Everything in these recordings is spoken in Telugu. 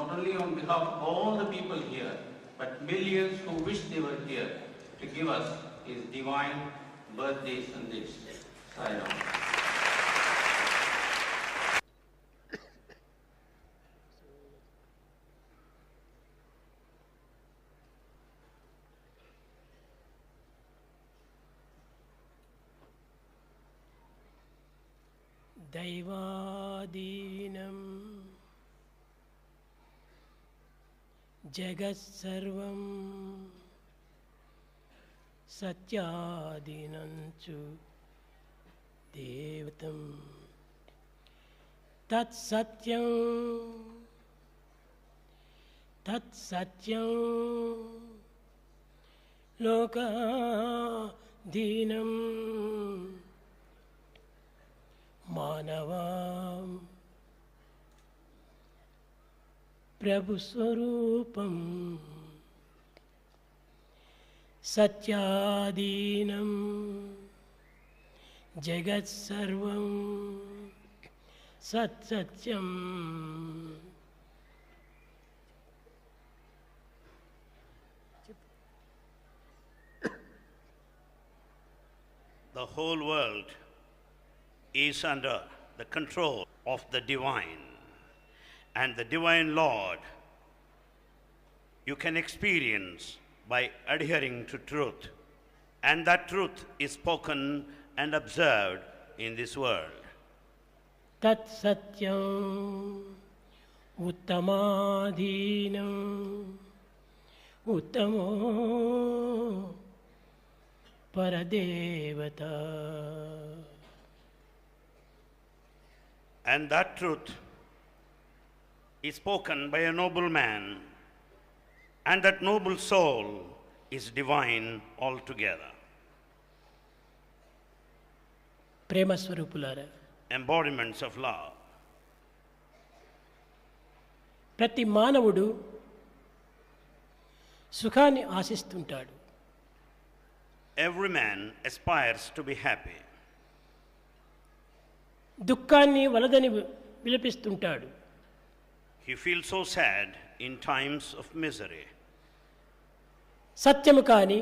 not only on behalf of all the people here, but millions who wish they were here to give us his divine birthday sandesh. Sai Ram. దైవాధీనం జగత్సర్వం సత్యాధీనంచు దేవతం తత్సత్యం తత్సత్యం లోకాధీనం మానవాం ప్రభుస్వరూపం సత్యాధీనం జగత్సర్వం సత్సత్యం. The whole world is under the control of the divine, and the divine Lord you can experience by adhering to truth, and that truth is spoken and observed in this world. తత్సత్యం ఉత్తమాధీనం ఉత్తమో పరదేవత. And that truth is spoken by a noble man, and that noble soul is divine altogether. ప్రేమ స్వరూపులారా, Embodiments of love. ప్రతి మానవుడు సుఖాన్ని ఆశిస్తుంటాడు. Every man aspires to be happy. దుఃఖాన్ని వలదని విలపిస్తుంటాడు. He feels so sad in times of misery. సత్యము కానీ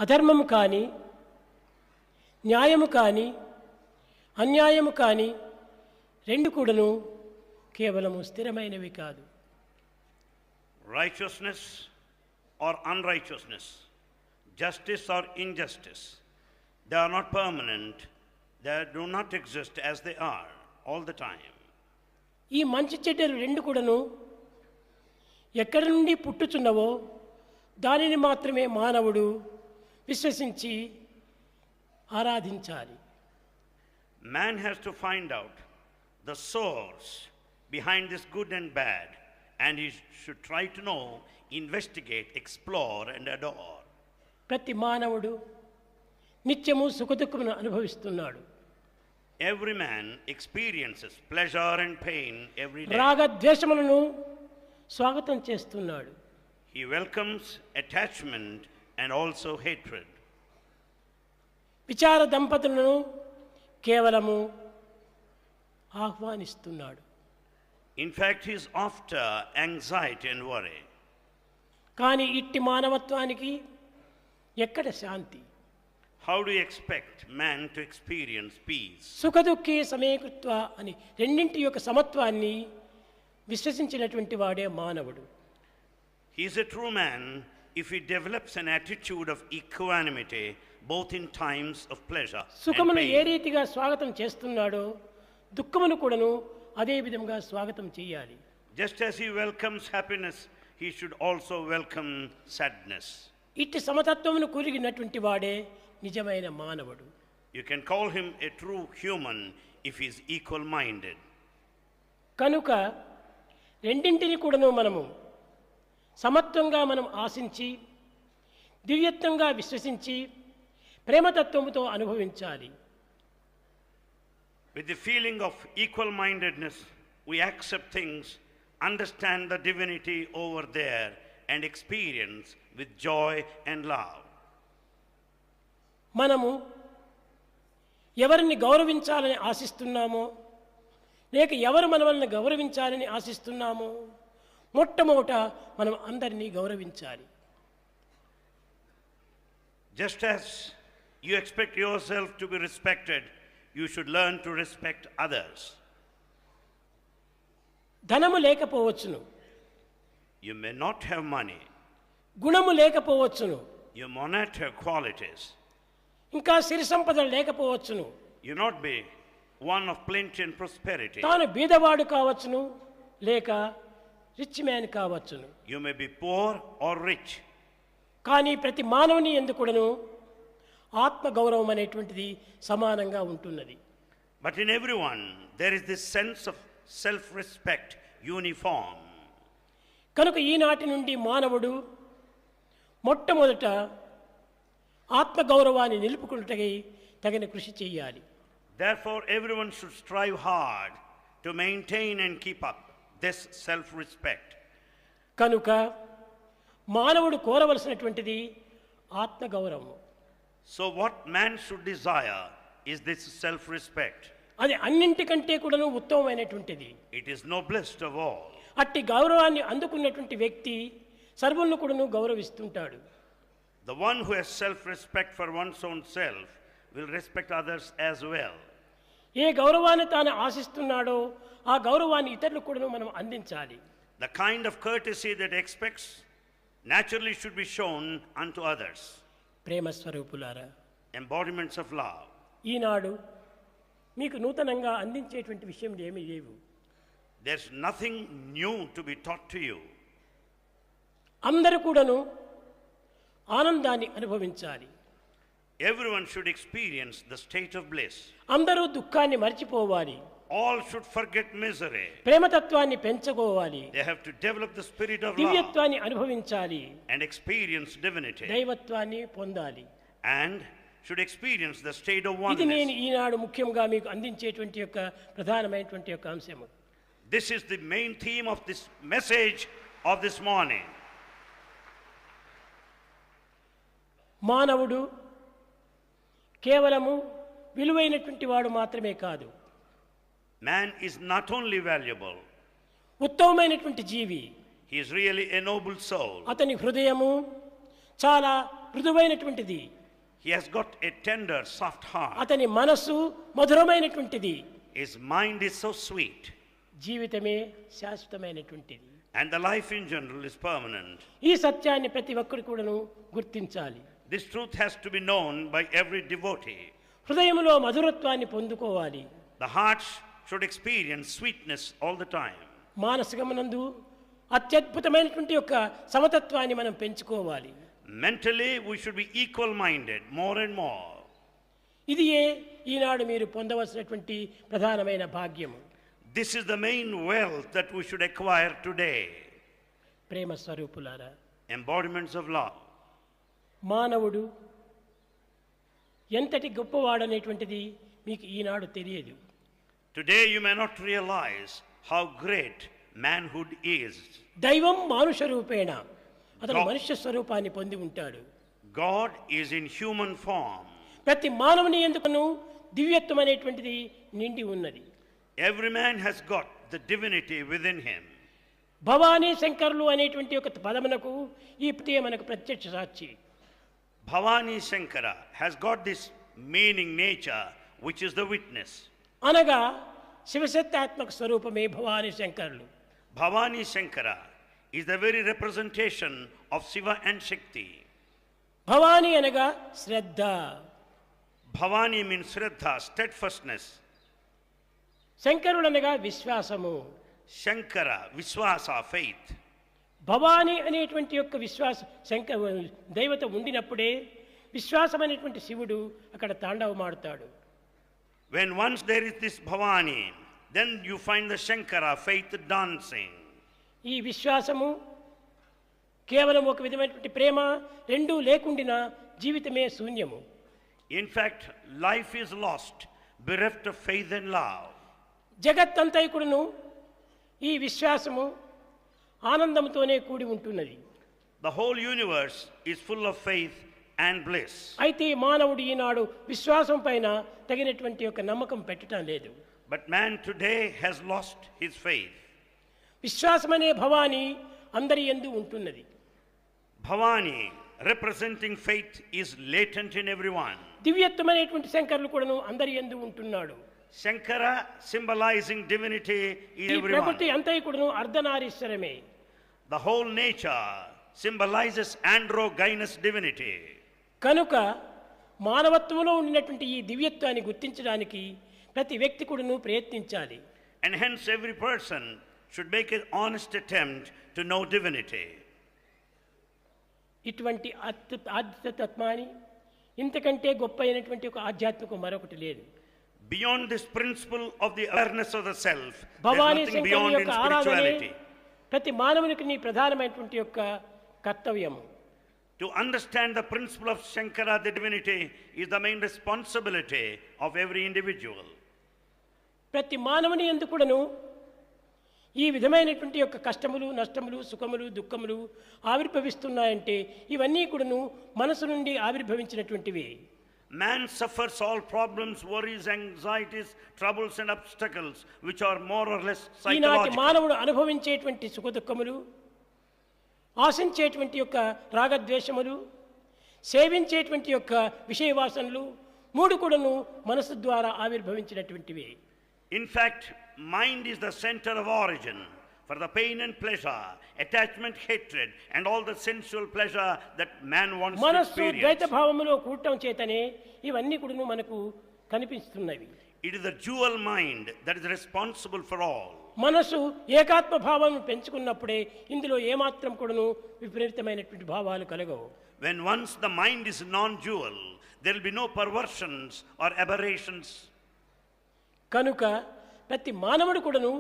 అధర్మము కానీ న్యాయము కానీ అన్యాయము కానీ రెండు కూడాను కేవలము స్థిరమైనవి కాదు. Righteousness or unrighteousness, justice or injustice, they are not permanent. They do not exist as they are all the time. ఈ మంచి చెడ్డలు రెండు కూడాను ఎక్కడి నుండి పుట్టుచున్నవో దానిని మాత్రమే మానవుడు విశ్వసించి ఆరాధించాలి. Man has to find out the source behind this good and bad, and he should try to know, investigate, explore and adore. ప్రతి మానవుడు నిత్యము సుఖదుఖమును అనుభవిస్తున్నాడు. Every man experiences pleasure and pain every day. రాగద్వేషములను స్వాగతం చేస్తున్నాడు. He welcomes attachment and also hatred. విచార దంపతులను కేవలము ఆహ్వానిస్తున్నాడు. In fact, he is after anxiety and worry. కానీ ఇట్టి మానవత్వానికి ఎక్కడ శాంతి? How do you expect man to experience peace? సుఖదుఖే సమేకృత్వ అని రెండింటి యొక్క సమత్వాన్ని విశ్వసించినటువంటి వాడే మానవుడు. He is a true man if he develops an attitude of equanimity both in times of pleasure and సుఖమును ఏ pain. రీతిగా స్వాగతం చేస్తున్నాడో దుఃఖమును కూడాను అదే విధంగా స్వాగతం చేయాలి. Just as he welcomes happiness, he should also welcome sadness. ఇట్టి సమతత్వమును కూరిగినటువంటి వాడే నిజమైన మానవుడు. You can call him a true human if he is equal-minded. కనుక రెండింటిని కూడాను మనము సమత్వంగా మనం ఆశించి దివ్యత్వంగా విశ్వసించి ప్రేమతత్వముతో అనుభవించాలి. With the feeling of equal-mindedness, we accept things, understand the divinity over there, and experience with joy and love. మనము ఎవరిని గౌరవించాలని ఆశిస్తున్నామో లేక ఎవరు మనల్ని గౌరవించాలని ఆశిస్తున్నామో మొట్టమొదట మనం అందరినీ గౌరవించాలి. Just as you expect yourself to be respected, you should learn to respect others. ధనము లేకపోవచ్చును, You may not have money, గుణము లేకపోవచ్చును, you may not have qualities, ఇంకా సిరి సంపదలు లేకపోవచ్చును, you not be one of plenty and prosperity. తాను బీదవాడు కావచ్చును, లేక రిచ్ మ్యాన్ కావచ్చును. You may be poor or rich, కానీ ప్రతి మానవుని ఎందుకుడను ఆత్మగౌరవం అనేటువంటిది సమానంగా ఉంటున్నది. but in everyone there is this sense of self-respect uniform. కనుక ఈనాటి నుండి మానవుడు మొట్టమొదట ఆత్మగౌరవాన్ని నిలుపుకున్నటకై తగిన కృషి చేయాలి. Therefore everyone should strive hard to maintain and keep up this self-respect. కనుక మానవుడు కోరవలసినటువంటిది ఆత్మగౌరవం. So what man should desire is this self-respect. అది అన్నింటికంటే కూడాను ఉత్తమమైనటువంటిది. It is noblest of all. అట్టి గౌరవాన్ని అందుకున్నటువంటి వ్యక్తి సర్వులను కూడాను గౌరవిస్తుంటాడు. The one who has self-respect for one's own self will respect others as well. ఏ గౌరవాన్ని తాను ఆశిస్తున్నాడో ఆ గౌరవాన్ని ఇతరులకు కూడాను మనం అందించాలి. The kind of courtesy that expects naturally should be shown unto others. ప్రేమ స్వరూపులారా, Embodiments of love. ఈనాడు మీకు నూతనంగా అందించేటువంటి విషయం ఏమీ లేవు. There's nothing new to be taught to you. అందరూ కూడాను ఆనందాన్ని అనుభవించాలి. Everyone should experience the state of bliss. అందరూ దుఃఖాన్ని మర్చిపోవాలి. All should forget misery. ప్రేమతత్వాన్ని పెంచుకోవాలి. They have to develop the spirit of love దివ్యత్వాన్ని అనుభవించాలి. and experience divinity. దైవత్వాన్ని పొందాలి. And should experience the state of ఇది నేను oneness. ఈనాడు ముఖ్యంగా మీకు అందించేటువంటి యొక్క ప్రధానమైనటువంటి యొక్క అంశము. This is the main theme of this message of this morning. మానవుడు కేవలము విలువైనటువంటి వాడు మాత్రమే కాదు, Man is not only valuable, ఉత్తమమైనటువంటి జీవి. he is really a noble soul. అతని హృదయము చాలా మృదువైనటువంటిది. He has got a tender, soft heart. అతని మనస్సు మధురమైనటువంటిది. His mind is so sweet. జీవితమే శాశ్వతమైనటువంటిది. And the life in general is permanent. ఈ సత్యాన్ని ప్రతి ఒక్కరు కూడాను గుర్తించాలి. This truth has to be known by every devotee. హృదయంలో మధురత్వాన్ని పొందుకోవాలి. The heart should experience sweetness all the time. మానసికమునందు అత్యద్భుతమైనటువంటి యొక్క సమతత్వాన్ని మనం పెంచుకోవాలి. Mentally, we should be equal-minded more and more. ఇది ఈనాడు మీరు పొందవలసినటువంటి ప్రధానమైన భాగ్యము. This is the main wealth that we should acquire today. ప్రేమ స్వరూపులారా, Embodiments of love. మానవుడు ఎంతటి గొప్పవాడనేటువంటిది మీకు ఈనాడు తెలియదు. Today you may not realize how great manhood is. దైవం మానుష రూపేణ, అతను God- మనుష్య స్వరూపాన్ని పొంది ఉంటాడు. God is in human form. ప్రతి మానవుని ఎందుకును దివ్యత్వం అనేటువంటిది నిండి ఉన్నది. Every man has got the divinity within him. Bhavani శంకరులు అనేటువంటి ఒక పదమునకు ఈ ప్రియ మనకు ప్రత్యక్ష సాక్షి. Bhavani Shankara has got this meaning nature which is the witness. అనగా శివశక్తాత్మక స్వరూపమే భవానీ శంకరులు. Bhavani Shankara is the very representation of Shiva and Shakti. Bhavani అనగా శ్రద్ధ, Bhavani means Shraddha, steadfastness. శంకరుడు అనగా విశ్వాసము. Shankara, Vishwasa, faith. భవానీ అనేటువంటి యొక్క దైవత ఉండినప్పుడే విశ్వాసం అనేటువంటి శివుడు అక్కడ తాండవమాడుతాడు. When once there is this Bhavani, then you find the Shankara, faith dancing. ఈ విశ్వాసము కేవలం ఒక విధమైనటువంటి ప్రేమ రెండూ లేకుండిన జీవితమే శూన్యము. In fact, life is lost, bereft of faith and love. జగత్తంతైకుడును ఈ విశ్వాసము ఆనందంతోనే కూడి ఉంటున్నది. The whole universe is full of faith and bliss. అయితే మానవుడు ఈనాడు విశ్వాసం పైన తగినటువంటి ఒక నమ్మకం పెట్టడం లేదు. But man today has lost his faith. విశ్వాసమనే Bhavani అందరి యందు ఉంటున్నది. Bhavani, representing faith, is latent in everyone. దివ్యత్వమైనటువంటి శంకరులు కూడాను అందరి యందు ఉంటున్నాడు. Shankara, symbolizing divinity, is ఈ everyone. ప్రకృతి అంతయు కూడాను అర్ధనారీశ్వరమే. The whole nature symbolizes androgynous divinity. కనుక మానవత్వంలో ఉండినటువంటి ఈ దివ్యత్వాన్ని గుర్తించడానికి ప్రతి వ్యక్తి కూడాను ప్రయత్నించాలి. And hence every person should make an honest attempt to know divinity. ఇటువంటి ఆధ్యాత్మికత్వాన్ని ఇంతకంటే గొప్ప అయినటువంటి ఒక ఆధ్యాత్మికం మరొకటి లేదు. Beyond this principle of the awareness of the self, there is Bhavani nothing శంకరుని beyond in యొక్క ఆరాధనే spirituality. ప్రతి మానవునికి నీ ప్రధానమైనటువంటి యొక్క కర్తవ్యము. To understand the principle of Shankara, the divinity, is the main responsibility of every individual. ప్రతి మానవుని యందు కూడాను ఈ విధమైనటువంటి యొక్క కష్టములు, నష్టములు, సుఖములు, దుఃఖములు ఆవిర్భవిస్తున్నాయంటే ఇవన్నీ కూడాను మనసు నుండి ఆవిర్భవించినటువంటివి. Man suffers all problems, worries, anxieties, troubles and obstacles which are more or less ఈనాటి psychological. మానవుడు అనుభవించేటువంటి సుఖ దుఃఖములు, ఆశించేటువంటి యొక్క రాగద్వేషములు, సేవించేటువంటి యొక్క విషయవాసనలు మూడు కూడాను మనసు ద్వారా ఆవిర్భవించినటువంటివి. In fact, mind is the center of origin for the pain and pleasure, attachment, hatred, and all the sensual pleasure that man wants to మనస్సు experience. ద్వైత భావములో కూడటం చేతనే ఇవన్నీ కూడాను మనకు కనిపిస్తున్నవి. It is the dual mind that is responsible for all. మనసు ఏకాత్మ భావం పెంచుకున్నప్పుడే ఇందులో ఏమాత్రం కూడాను విపరీతమైనటువంటి భావాలు కలగవు. When once the mind is non-dual, there will be no perversions or aberrations. కనుక ప్రతి మానవుడు కూడాను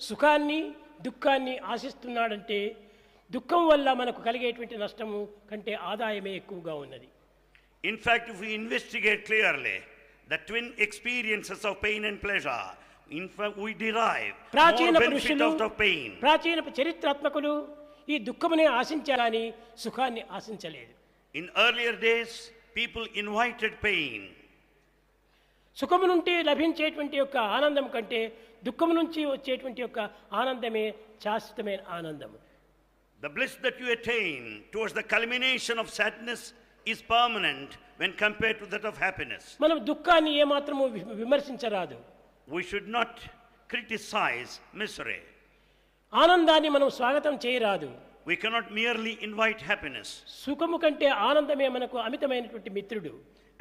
సుఖాన్ని దుఃఖాన్ని ఆశిస్తున్నాడంటే దుఃఖం వల్ల మనకు కలిగేటువంటి నష్టము కంటే ఆదాయమే ఎక్కువగా ఉన్నది. In fact, if we investigate clearly the twin experiences of pain and pleasure, in fact we derive ప్రాచీన more benefit పురుషులు, out of pain. ప్రాచీన చరిత్రాత్మకులు ఈ దుఃఖమునే ఆశించాలని సుఖాన్ని ఆశించలేదు. In earlier days, people invited pain. సుఖము నుండి లభించేటువంటి యొక్క ఆనందం కంటే దుఃఖము నుంచి వచ్చేటువంటి యొక్క ఆనందమే శాశ్వతమైన ఆనందము. The bliss that you attain towards the culmination of sadness is permanent when compared to that of happiness. మనం దుఃఖాన్ని ఏమాత్రము విమర్శించరాదు. We should not criticize misery. ఆనందాన్ని మనం స్వాగతం చేయరాదు. We cannot merely invite happiness. సుఖము కంటే ఆనందమే మనకు అమితమైనటువంటి మిత్రుడు.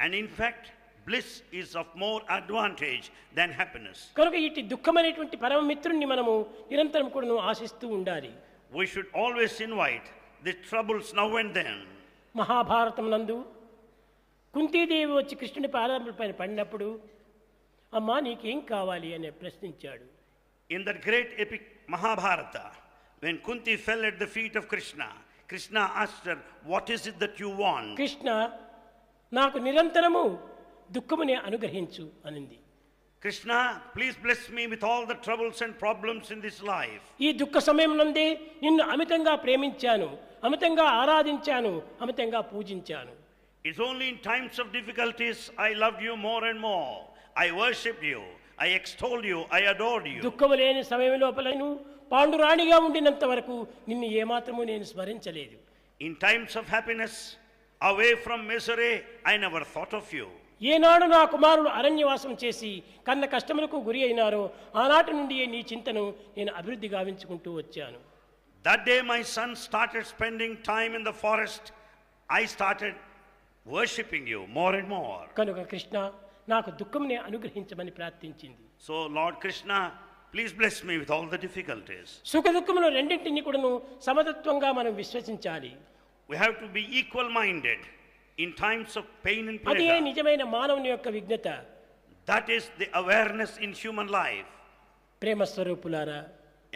And in fact, bliss is of more advantage than happiness. కనుక ఇటు దుఃఖమైనటువంటి పరమ మిత్రుణ్ణి మనము నిరంతరం కూడా ఆశిస్తూ ఉండాలి. We should always invite the troubles now and then. Mahabharatam నందు కుంతీదేవి వచ్చి కృష్ణుని పాదములపైన పడినప్పుడు అమ్మా నీకేం కావాలి అని ప్రశ్నించాడు. In that great epic Mahabharata, when Kunti fell at the feet of Krishna, Krishna asked her, "What is it that you want?" Krishna నాకు నిరంతరము దుఃఖమునే అనుగ్రహించు అనింది. Krishna, please bless me with all the troubles and problems in this life. ఈ దుఃఖ సమయం నందే నిన్ను అమితంగా ప్రేమించాను, అమితంగా ఆరాధించాను, అమితంగా పూజించాను. It's only in times of difficulties I loved you more and more. I worshipped you, I extolled you, I adored you. దుఃఖము లేని సమయం లోపలను పాండురాణిగా ఉండినంత వరకు నిన్ను ఏమాత్రము నేను స్మరించలేదు. In times of happiness, away from misery, I never thought of you. ఏనాడు నా కుమారుడు అరణ్యవాసం చేసి కన్న కష్టములకు గురి అయినారో ఆనాటి నుండి నీ చింతను నేను అభివృద్ధి గావించుకుంటూ వచ్చాను. That day my son started spending time in the forest, I started worshipping you more and more. కనుక కృష్ణ నాకు దుఃఖమునే అనుగ్రహించమని ప్రార్థించింది. So Lord Krishna, please bless me with all the difficulties. సుఖ దుఃఖములు రెండింటిని కూడాను సమతత్వంగా మనం విశ్వసించాలి. We have to be equal-minded in times of pain and అదే pleasure. నిజమైన మానవుని యొక్క విజ్ఞత. That is the awareness in human life. ప్రేమ స్వరూపులారా,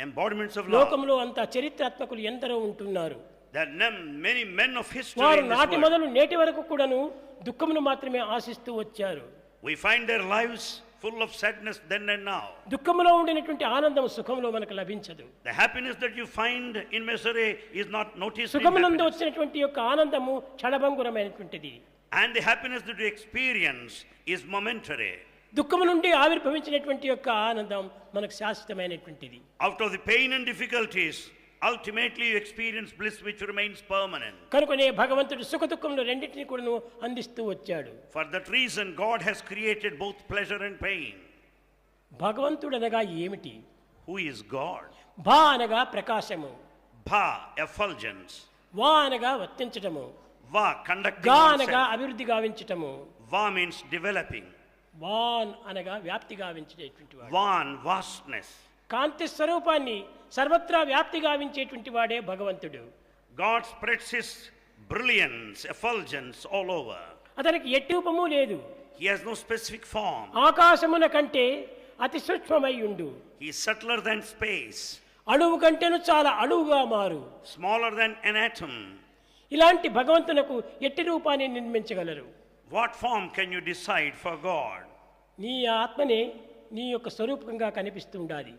Embodiments of love. లోకంలో అంతా చరిత్రాత్మకులు ఎందరో ఉంటున్నారు. There are many men of history వారు in this నాటి world. మొదలు నేటి వరకు కూడాను దుఃఖమును మాత్రమే ఆశిస్తూ వచ్చారు. We find their lives full of sadness then and now. దుఃఖములో ఉండినటువంటి ఆనందం సుఖంలో మనకు లభించదు. The happiness that you find in misery is not noticed in సుఖమునందు happiness. వచ్చినటువంటి యొక్క ఆనందము క్షణభంగురమైనటువంటిది. And the happiness that you experience is momentary. దుఃఖము నుండి ఆవిర్భవించినటువంటి యొక్క ఆనందం మనకు శాశ్వతమైనటువంటిది. Out of the pain and difficulties, ultimately you experience bliss which remains permanent. కనుకనే భగవంతుడు సుఖ దుఃఖములు రెండింటినీ కూడాను అందిస్తూ వచ్చాడు. For that reason, God has created both pleasure and pain. భగవంతుడు అనగా ఏమిటి? Who is God? భా అనగా ప్రకాశము, Bha, effulgence. వా అనగా వర్తించటము, Va, conducting గా అనగా oneself. అభివృద్ధి గావించటము, Va means developing. వాన్ అనగా వ్యాప్తి గావించేటువంటి వాడు. Van, vastness. కాంతి స్వరూపాన్ని సర్వత్రా వ్యాప్తి గావించేటువంటి వాడే భగవంతుడు. God spreads his brilliance, effulgence all over. అతనికి ఎట్టి రూపము లేదు. He has no specific form. ఆకాశమున కంటే అతి సూక్ష్మమై ఉండు, He is subtler than space, అణువు కంటేను చాలా అణువుగా మారు. smaller than an atom. ఇలాంటి భగవంతునకు ఎట్టి రూపాన్ని నిర్మించగలరు? What form can you decide for God? నీ ఆత్మనే నీ యొక్క స్వరూపంగా కనిపిస్తూ ఉండాలి.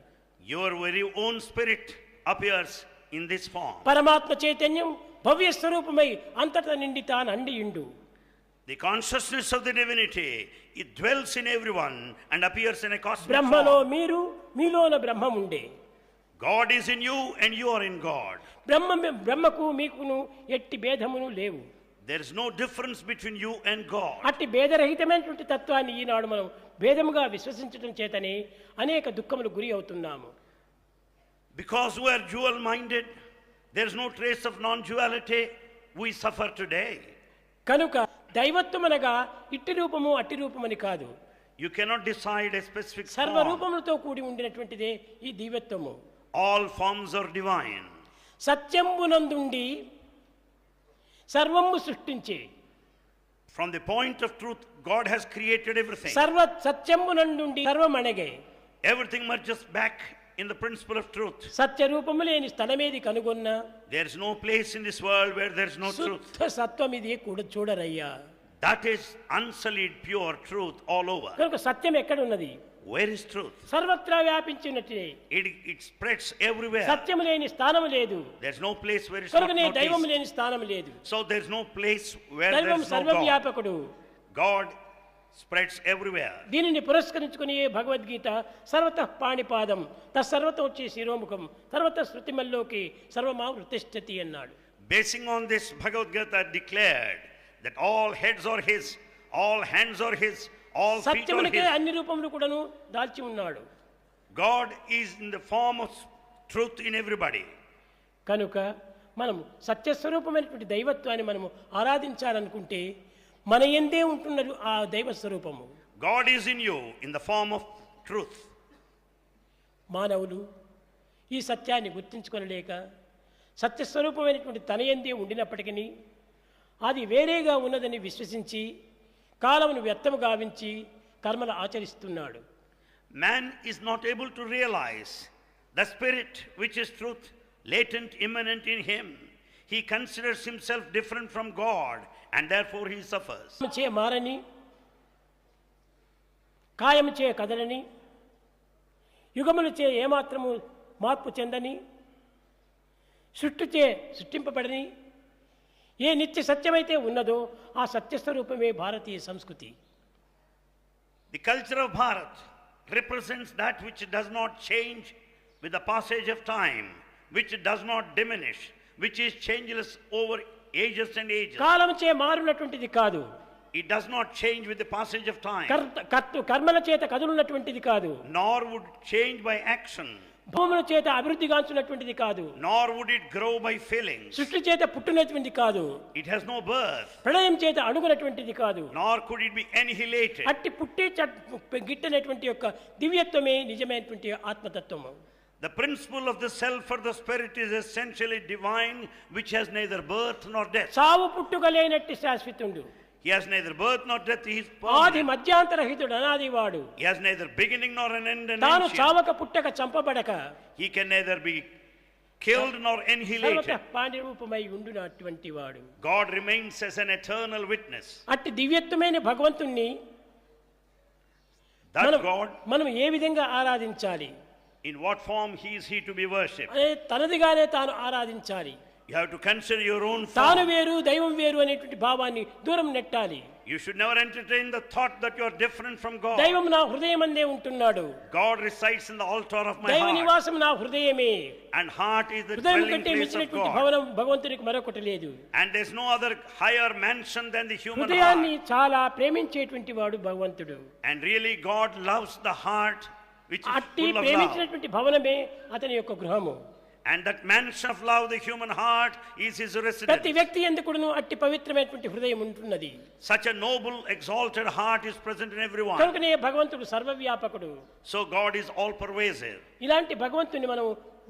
Your very own spirit appears in this form. పరమాత్మ చైతన్యం భవ్య స్వరూపమై అంతటా నిండి తాను అండియుండు. The consciousness of the divinity, it dwells in everyone and appears in a cosmic బ్రహ్మలో form. మీరు, మీలోన బ్రహ్మం ఉండే. God is in you and you are in God. బ్రహ్మకు మీకును ఎట్టి భేదమును లేవు. There is no difference between you and God. అట్టి భేదరహితమైనటువంటి తత్వాన్ని ఈనాడు మనం భేదముగా విశ్వసించడం చేతనే అనేక దుఃఖములు గురి అవుతున్నాము. Because we are dual minded, there is no trace of non-duality, we suffer today. కనుక దైవత్వం అనగా ఇట్టి రూపము అట్టి రూపమని కాదు, You cannot decide a specific form. సర్వరూపములతో కూడి ఉండినటువంటిదే ఈ దివ్యత్వము. All forms are divine. సత్యంబునందుండి సర్వము సృష్టించే. From the point of truth, God has created everything. సర్వ సత్యంబునందుండి సర్వమణగే. Everything merges back in the principle of truth. సత్య రూపము లేని స్థలమేది కనుగొన్నా There is no place in this world where there is no truth. శుద్ధ సత్వం ఇది కూడా చూడరయ్యా. That is unsullied, pure truth all over. కనుక సత్యం ఎక్కడున్నది? Where is truth? సర్వత్రా వ్యాపించినట్టే. It spreads everywhere. సత్యము లేని స్థానము లేదు. There is no place where it's not కనుకనే దైవము noticed. లేని స్థానము లేదు. So there is no place where there దైవం is no God. సర్వవ్యాపకుడు. God spreads everywhere. దీనిని పురస్కరించుకుని భగవద్గీత సర్వతః పాణిపాదం తత్సర్వతో వచ్చి శిరోముఖం సర్వత శృతిమల్లోకి సర్వమా వృతిష్ఠతి అన్నాడు. Basing on this, Bhagavad Gita declared that all heads are His, all hands are His, all feet are సత్యమునికే His. అన్ని రూపములు కూడాను దాల్చి ఉన్నాడు. God is in the form of truth in everybody. కనుక మనం సత్యస్వరూపమైనటువంటి దైవత్వాన్ని మనము ఆరాధించాలనుకుంటే మన యందే ఉంటున్నారు ఆ దైవ స్వరూపము. God is in you in the form of truth. మానవులు ఈ సత్యాన్ని గుర్తించుకొనలేక సత్యస్వరూపమైనటువంటి తన యందే ఉండినప్పటికీ అది వేరేగా ఉన్నదని విశ్వసించి కాలమును వ్యర్థము గావించి కర్మలు ఆచరిస్తున్నాడు. Man is not able to realize the spirit which is truth, latent, immanent in him. He considers himself different from God and therefore he suffers. చే మారని కాయము చే కదలని యుగములు చే ఏమాత్రము మార్పు చెందని సృష్టిచే సృష్టింపబడని ఏ నిత్య సత్యమైతే ఉన్నదో ఆ సత్యస్వరూపమే భారతీయ సంస్కృతి. The culture of Bharat represents that which does not change with the passage of time, which does not diminish, which is changeless over ages and ages. కాలము చే మారునటువంటిది కాదు, It does not change with the passage of time, కర్మల చేత కదులున్నటువంటిది కాదు, nor would change by action, భూముల చేత అభివృద్ధి గాంచున్నటువంటిది కాదు, nor would it grow by feelings. సృష్టి చేత పుట్టినటువంటిది కాదు, It has no birth, ప్రళయం చేత అణుగునటువంటిది కాదు. nor could it be annihilated. అట్టి పుట్టి గిట్టనటువంటి యొక్క దివ్యత్వమే నిజమైనటువంటి ఆత్మతత్వము. The principle of the self or the spirit is essentially divine, which has neither birth nor death. సావు పుట్టుక లేనట్టి శాశ్వతుడు, He has neither birth nor death, he is ఆది permanent. మధ్యాంతరహితుడు అనాదివాడు. He has neither beginning nor an end and తాను ancient. చావక పుట్టక చంపబడక He can neither be killed nor సర్వత annihilated. పాండి రూపమై ఉండునటువంటి వాడు. God remains as an eternal witness. అట్టి దివ్యత్వమైన భగవంతుణ్ణి That మనం God, మనం ఏ విధంగా ఆరాధించాలి in what form is he to be worshipped? అనే తనదిగానే తాను ఆరాధించాలి. You have to consider your own తాను form. వేరు దైవం వేరు అనేటువంటి భావాన్ని దూరం నెట్టాలి. You should never entertain the thought that you are different from God. దైవం నా హృదయమందే ఉంటున్నాడు. God resides in the altar of my దైవ heart. నివాసం నా హృదయమే. And heart is the హృదయం dwelling కంటే place of మించినటువంటి God. భవనం భగవంతునికి మరొకటి లేదు. And there's no other higher mansion than the human హృదయాన్ని heart. చాలా ప్రేమించేటువంటి వాడు భగవంతుడు. And really God loves the heart which is అట్టి full of love. ప్రేమించినటువంటి భవనమే అతని యొక్క గృహము. And that mansion of love, the human heart, is his ప్రతి residence. వ్యక్తి ఎందుకును అట్టి పవిత్రమైనటువంటి హృదయం ఉంటున్నది. Such a noble, exalted heart is present in everyone. కనుకనే భగవంతుడు సర్వవ్యాపకుడు. So God is all pervasive. ఇలాంటి భగవంతుని మనం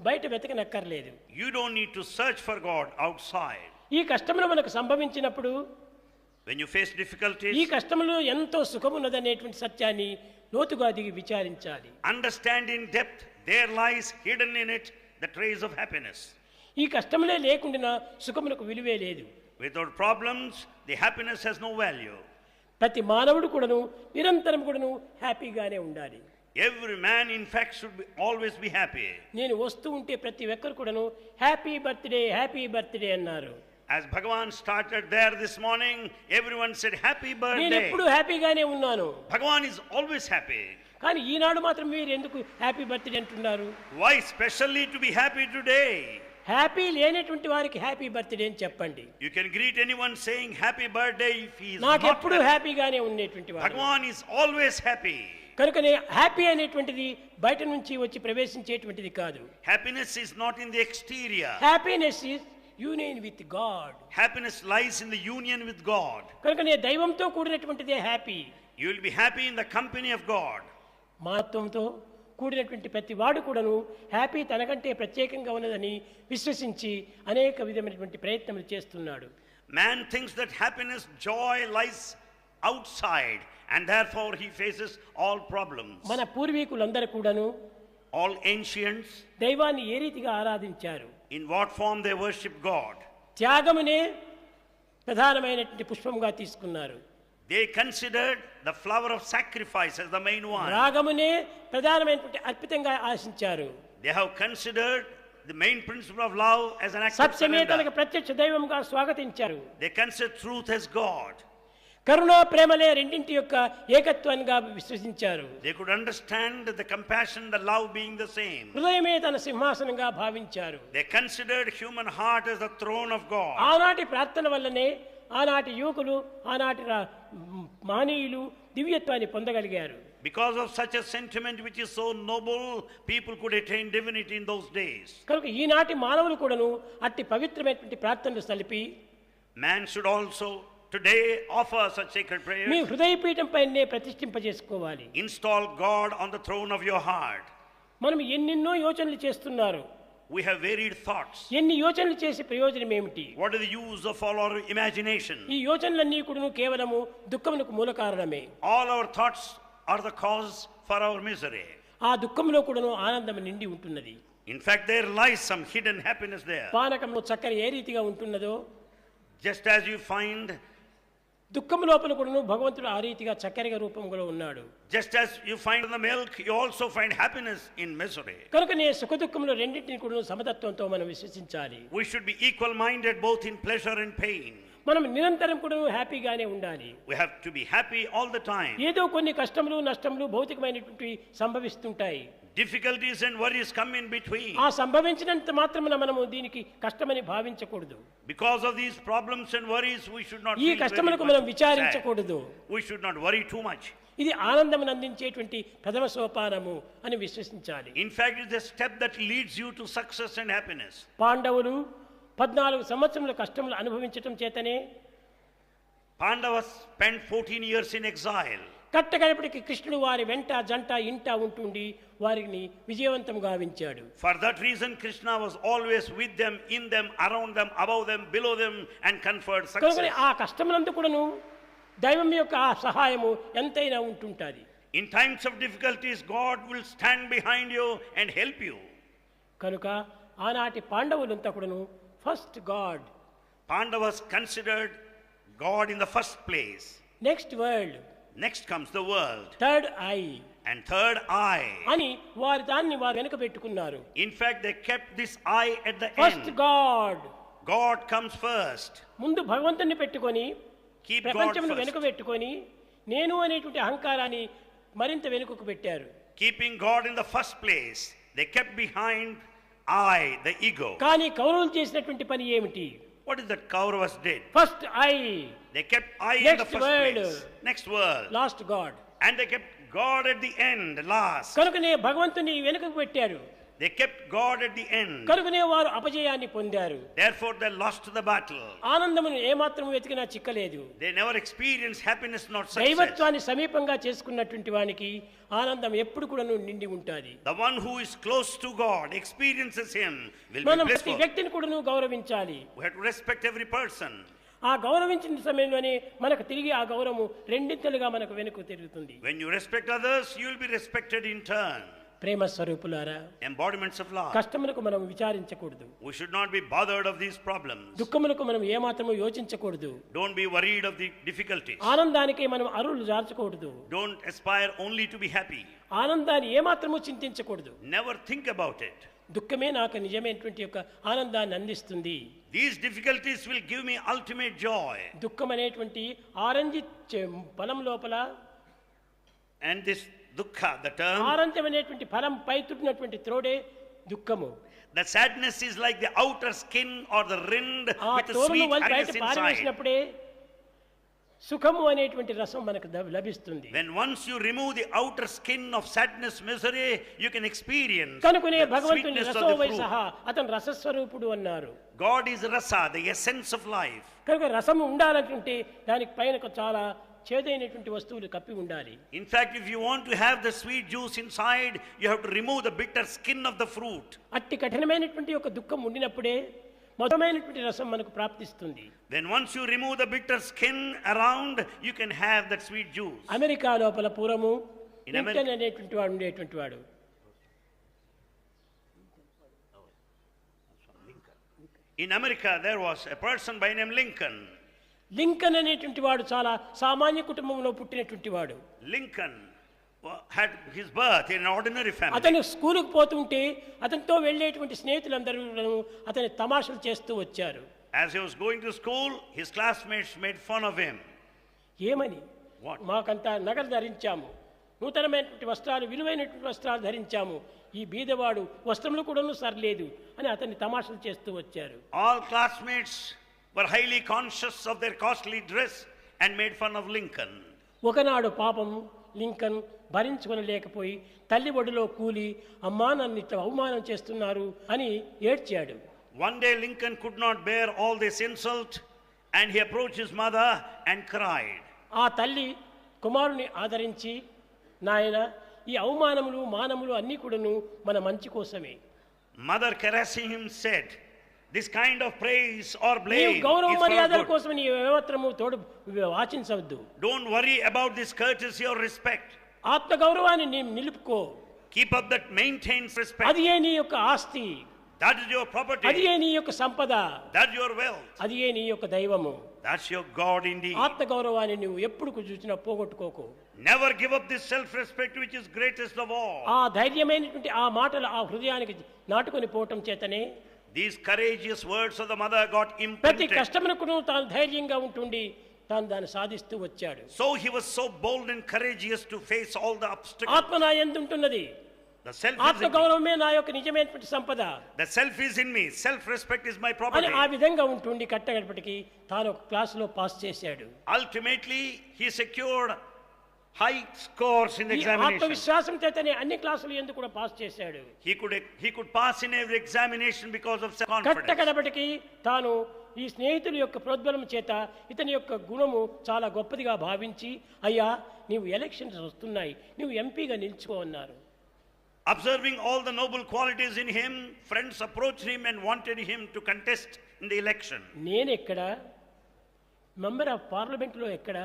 బయట వెతకనక్కర్లేదు. You don't need to search for God outside. ఈ కష్టములు మనకు సంభవించినప్పుడు When you face ఈ difficulties, కష్టములో ఎంతో సుఖమున్నదనేటువంటి సత్యాన్ని లోతుగా దిగి విచారించాలి. understand in depth, there lies hidden in it the trace of happiness. ఈ కష్టములే లేకుండా సుఖములకు విలువే లేదు. Without problems, the happiness has no value. ప్రతి మానవుడు కూడాను నిరంతరం కూడాను హ్యాపీగానే ఉండాలి. Every man, in fact, should always be happy. నేను వస్తూ ఉంటే ప్రతి ఒక్కరు కూడాను హ్యాపీ బర్త్డే అన్నారు. As Bhagavan started there this morning, everyone said, Happy నేను birthday. ఎప్పుడు హ్యాపీగానే ఉన్నాను. Bhagavan is always happy. కానీ ఈనాడు మాత్రం మీరు ఎందుకు హ్యాపీ బర్త్డే అంటున్నారు? Why specially to be happy today? Happy లేనటువంటి వారికి హ్యాపీ బర్త్డే అని చెప్పండి. You can greet anyone saying happy birthday if he is నాకు not ఎప్పుడు happy. హ్యాపీగానే ఉండేటువంటి వాడు. Bhagavan is always happy. కనుకనే హ్యాపీ అనేటువంటిది బయట నుంచి వచ్చి ప్రవేశించేటువంటిది కాదు. Happiness is not in the exterior. Happiness is union with God. Happiness lies in the union with God. కనుకనే దైవంతో కూడినటువంటిదే happy. You will be happy in the company of God. మానవత్వంతో కూడినటువంటి ప్రతి వాడు కూడాను హ్యాపీ తనకంటే ప్రత్యేకంగా ఉన్నదని విశ్వసించి అనేక విధమైనటువంటి ప్రయత్నములు చేస్తున్నాడు. Man thinks that happiness, joy lies outside, and therefore he faces all problems. మన పూర్వీకులందరూ కూడాను All ancients, దైవాన్ని ఏ రీతిగా ఆరాధించారు? in what form they worship God? త్యాగమునే ప్రధానమైనటువంటి పుష్పంగా తీసుకున్నారు. They considered the flower of sacrifice as the main one. రాగమునే ప్రధానమైనటువంటి అర్పితంగా ఆశించారు. They have considered the main principle of love as an act of సత్యమే తనకు surrender. ప్రత్యక్ష దైవంగా స్వాగతించారు. They consider truth as God. కరుణ ప్రేమలే రెండింటి యొక్క ఏకత్వంగా విశ్వసించారు. They could understand the compassion, the love being the same. హృదయమే తన సింహాసనంగా భావించారు. They considered human heart as the throne of God. ఆనాటి ప్రార్థన వల్లనే ఆనాటి యువకులు ఆనాటి మానీయులు దివ్యత్వాన్ని పొందగలిగారు. Because of such a sentiment which is so noble, people could attain divinity in those days. కనుక ఈనాటి మానవులు కూడాను అట్టి పవిత్రమైనటువంటి ప్రార్థనలు సలిపి Man should also today offer such sacred me prayers. హృదయపీఠం పైనే ప్రతిష్ఠింపజేసుకోవాలి. Install God on the throne of your heart. మనం ఎన్నెన్నో యోచనలు చేస్తున్నారు. We have varied thoughts. ఎన్ని యోచనలు చేసి ప్రయోజనం ఏమిటి? What is the use of all our imagination? ఈ యోచనలన్నీ కూడాను కేవలము దుఃఖమునకు మూల కారణమే. All our thoughts are the cause for our misery. ఆ దుఃఖంలో కూడాను ఆనందం నిండి ఉంటున్నది. In fact, there lies some hidden happiness there. పానకంలో చక్కెర ఏ రీతిగా ఉంటున్నదో Just as you find, దుఃఖం లోపల కూడాను భగవంతుడు ఆ రీతిగా చక్కెరగా రూపంలో ఉన్నాడు. just as you find in the milk, you also find happiness in misery. కనుకనే సుఖ దుఃఖంలో రెండింటిని కూడా సమతత్వంతో మనం విశ్వసించాలి. We should be equal-minded both in pleasure and pain. మనం నిరంతరం కూడా హ్యాపీగానే ఉండాలి. We have to be happy all the time. ఏదో కొన్ని కష్టములు నష్టములు భౌతికమైనటువంటి సంభవిస్తుంటాయి. Difficulties and worries come in between. ఆ సంభవించినంత మాత్రమున మనము దీనికి కష్టమని భావించకూడదు. Because of these problems and worries, we should not ఈ feel కష్టములకు very మనం much sad. విచారించకూడదు. We should not worry too much. ఇది ఆనందమును అందించేటువంటి ప్రథమ సోపానము అని విశ్వసించాలి. In fact, it is a step that leads you to success and happiness. పాండవులు 14 సంవత్సరముల కష్టములు అనుభవించటం చేతనే Pandavas spent 14 years in exile. కట్టగడపటికి కృష్ణుడు వారి వెంట జంట ఇంట ఉంటుండి వారిని విజయవంతం గావించాడు. For that reason, Krishna was always with them, in them, around them, above them, below them, and conferred కనుక success. ఆ కష్టములందు కూడాను దైవం యొక్క ఆ సహాయము ఎంతైనా ఉంటుంటుంది. In times of difficulties, God will stand behind you and help you. కనుక ఆనాటి పాండవులంతా కూడాను first God, Pandavas considered God in the first place. Next world, Next comes the world. Third I And third eye. అని వారి దాన్ని వారు వెనుక పెట్టుకున్నారు. In fact, they kept this eye at the first end. God, God comes first. ముందు భగవంతుని పెట్టుకొని Keep God ప్రపంచంలో first. వెనుక పెట్టుకొని నేను అనేటువంటి అహంకారాన్ని మరింత వెనుకకు పెట్టారు. Keeping God in the first place, they kept behind I, the ego. కానీ కౌరవులు చేసినటువంటి పని ఏమిటి? What is that Kauravas did? First I, They kept I in the Next first word. place. Next word. Last God. And they kept God at the end, last. కనుకనే భగవంతుని వెనుకకు పెట్టారు. They kept God at the end. కనుకనే వారు అపజయాన్ని పొందారు. Therefore they lost the battle. ఆనందమును ఏమాత్రం వెతికినా చిక్కలేదు. They never experienced happiness, not success. దైవత్వాన్ని సమీపంగా చేసుకున్నటువంటి వానికి ఆనందం ఎప్పుడు కూడా నిండి ఉంటుంది. The one who is close to God, experiences Him, will be మనం ప్రతి blissful. వ్యక్తిని కూడా గౌరవించాలి. We have to respect every person. ఆ గౌరవించిన సమయంలోనే మనకు తిరిగి ఆ గౌరవము రెండింతలుగా మనకు వెనుక తిరుగుతుంది. When you respect others, you will be respected in turn. ప్రేమ స్వరూపులారా, Embodiments of love. కష్టములకు మనం విచారించకూడదు. We should not be bothered of these problems. దుఃఖములకు మనం ఏమాత్రము యోచించకూడదు. Don't be worried of the difficulties. ఆనందానికి మనం అరువులు జార్చకూడదు. Don't aspire only to be happy. ఆనందాన్ని ఏమాత్రము చింతించకూడదు. Never think about it. దుఃఖమే నాకు నిజమైనటువంటి యొక్క ఆనందాన్ని అందిస్తుంది. These difficulties will give me ultimate joy. దుఃఖం అనేటువంటి ఆరెంజ్ ఫలం లోపల And this dukkha, the term, orange అనేటువంటి ఫలం పై తుట్టినటువంటి త్రోడే దుఃఖము. the sadness is like the outer skin or the rind ఆ with the తోరును sweet వాళ్ళు బయట hardness inside. పారవేసినప్పుడే సుఖము అనేటువంటి రసం మనకు లభిస్తుంది. When once you remove the outer skin of sadness, misery, you can experience కనుకనే the భగవంతుని sweetness of రసోవై the fruit. సహా అతను రసస్వరూపుడు అన్నారు. God is rasa, the essence of life. కనుక రసం ఉండాలంటే దానికి పైన చాలా చేదైనటువంటి వస్తువులు కప్పి ఉండాలి. In fact, if you want to have the sweet juice inside, you have to remove the bitter skin of the fruit. అట్టి కఠినమైనటువంటి ఒక దుఃఖం ఉండినప్పుడే మధురమైనటువంటి రసం మనకు ప్రాప్తిస్తుంది. Then once you remove the bitter skin around, you can have that sweet juice. America లోపల పూర్వము In లింకన్ అనేటువంటి వాడు ఉండేటువంటి వాడు. In America, there was a person by name Lincoln. Lincoln అనేటువంటి వాడు చాలా సామాన్య కుటుంబంలో పుట్టినటువంటి వాడు. Lincoln had his birth in an ordinary family. అతను స్కూలుకు పోతుంటే అతనితో వెళ్ళేటువంటి స్నేహితులందరూ అతని తమాషలు చేస్తూ వచ్చారు. As he was going to school, his classmates made fun of him. ఏమని? What? మాకంతా నగలు ధరించాము, నూతనమైనటువంటి వస్త్రాలు, విలువైనటువంటి వస్త్రాలు ధరించాము, ఈ బీదవాడు వస్త్రములు కూడాను సరిలేదు అని అతన్ని తమాషలు చేస్తూ వచ్చారు. All classmates were highly conscious of their costly dress and made fun of Lincoln. ఒకనాడు పాపం లింకన్ భరించుకొనలేకపోయి తల్లి ఒడిలో కూలి, అమ్మా నన్ను ఇట్లా అవమానం చేస్తున్నారు అని ఏడ్చాడు. One day Lincoln could not bear all this insult and he approached his mother and cried. ఆ తల్లి కుమారుని ఆదరించి, నాయన ఈ అవమానములు మానములు అన్నీ కూడాను మన మంచి కోసమే. Mother caressing him said, this kind of praise or నీవు blame గౌరవ is for మర్యాదల good. కోసం నీ ఏమాత్రము తోడు వాచించవద్దు. Don't worry about this courtesy or respect. ఆత్మ గౌరవాన్ని నీ నిలుపుకో. Keep up that maintains respect. అది ఏ నీ యొక్క ఆస్తి, That is your అది property. ఏ నీ యొక్క సంపద, That's your wealth. అది ఏ నీ యొక్క దైవము. That's your God indeed. ఆత్మ గౌరవాన్ని నువ్వు ఎప్పుడు చూసినా పోగొట్టుకోకు. Never give up this self-respect which is greatest of all. ఆ ధైర్యమైనటువంటి ఆ మాటలు ఆ హృదయానికి నాటుకొని పోవటం చేతనే These courageous words of the mother got ప్రతి imprinted. కష్టమునకు తాను ధైర్యంగా ఉంటుండి తాను దాన్ని సాధిస్తూ వచ్చాడు. So he was so bold and courageous to face all the obstacles. ఆత్మ నా యందు ఉంటున్నది, The self is ఆత్మ in me. గౌరవమే నా యొక్క నిజమైనటువంటి సంపద The self is in me. Self-respect is my అని property. ఆ విధంగా ఉంటుండి కట్టగడపటికి తాను ఒక క్లాసులో పాస్ చేశాడు. Ultimately, he secured high scores in the ఈ examination. ఆత్మవిశ్వాసం చేతనే అన్ని క్లాసులు ఎందుకు కూడా పాస్ చేశాడు. He could pass in every examination because of self-confidence. కట్టగడపటికి తాను ఈ స్నేహితుల యొక్క ప్రోద్బలం చేత ఇతని యొక్క గుణము చాలా గొప్పదిగా భావించి, అయ్యా నీవు ఎలక్షన్స్ వస్తున్నాయి, నువ్వు ఎంపీగా నిల్చుకో అన్నారు. Observing all the noble qualities in him, friends approached him and wanted him to contest in the election. నేను ఎక్కడ మెంబర్ ఆఫ్ పార్లమెంట్లో ఎక్కడ,